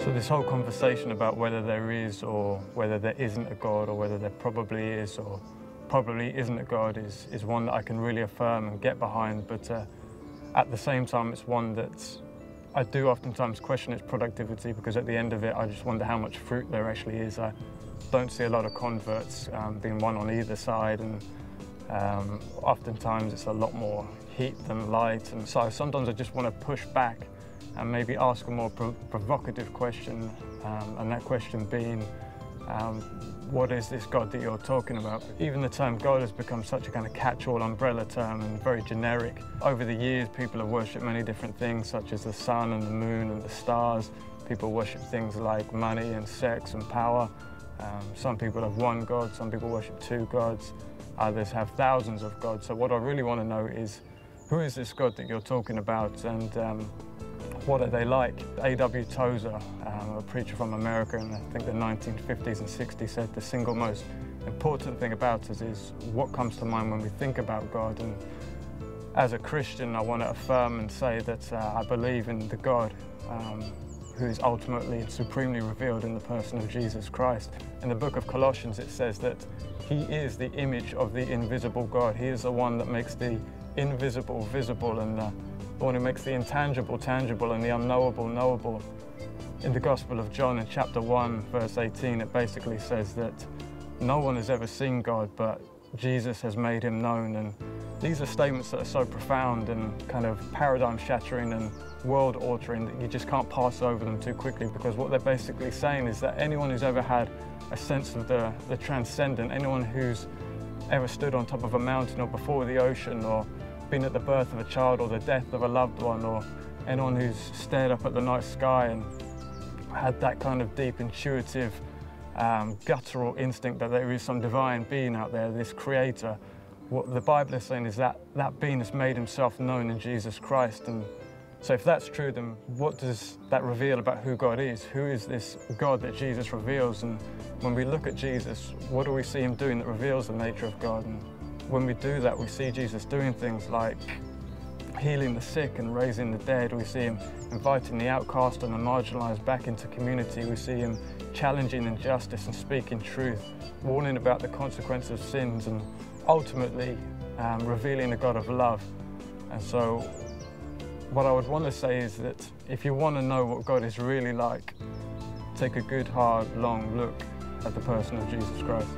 So this whole conversation about whether there is or whether there isn't a God, or whether there probably is or probably isn't a God, is one that I can really affirm and get behind, but at the same time it's one that I do oftentimes question its productivity, because at the end of it I just wonder how much fruit there actually is. I don't see a lot of converts being one on either side, and oftentimes it's a lot more heat than light, and so sometimes I just want to push back and maybe ask a more provocative question, and that question being, what is this God that you're talking about? Even the term God has become such a kind of catch-all umbrella term and very generic. Over the years, people have worshipped many different things, such as the sun and the moon and the stars. People worship things like money and sex and power. Some people have one God, some people worship two gods, others have thousands of gods. So what I really want to know is, who is this God that you're talking about, and what are they like? A.W. Tozer, a preacher from America in I think the 1950s and 60s, said the single most important thing about us is what comes to mind when we think about God. And as a Christian, I want to affirm and say that I believe in the God who is ultimately and supremely revealed in the person of Jesus Christ. In the book of Colossians it says that he is the image of the invisible God. He is the one that makes the invisible visible, and the one who makes the intangible tangible and the unknowable knowable. In the Gospel of John in chapter 1 verse 18, it basically says that no one has ever seen God, but Jesus has made him known. And these are statements that are so profound and kind of paradigm shattering and world altering that you just can't pass over them too quickly, because what they're basically saying is that anyone who's ever had a sense of the transcendent, anyone who's ever stood on top of a mountain or before the ocean, or been at the birth of a child or the death of a loved one, or anyone who's stared up at the night sky and had that kind of deep intuitive guttural instinct that there is some divine being out there, this creator. What the Bible is saying is that that being has made himself known in Jesus Christ. And so if that's true, then what does that reveal about who God is? Who is this God that Jesus reveals? And when we look at Jesus, what do we see him doing that reveals the nature of God? And when we do that, we see Jesus doing things like healing the sick and raising the dead. We see him inviting the outcast and the marginalized back into community. We see him challenging injustice and speaking truth, warning about the consequences of sins, and ultimately revealing a God of love. And so what I would want to say is that if you want to know what God is really like, take a good, hard, long look at the person of Jesus Christ.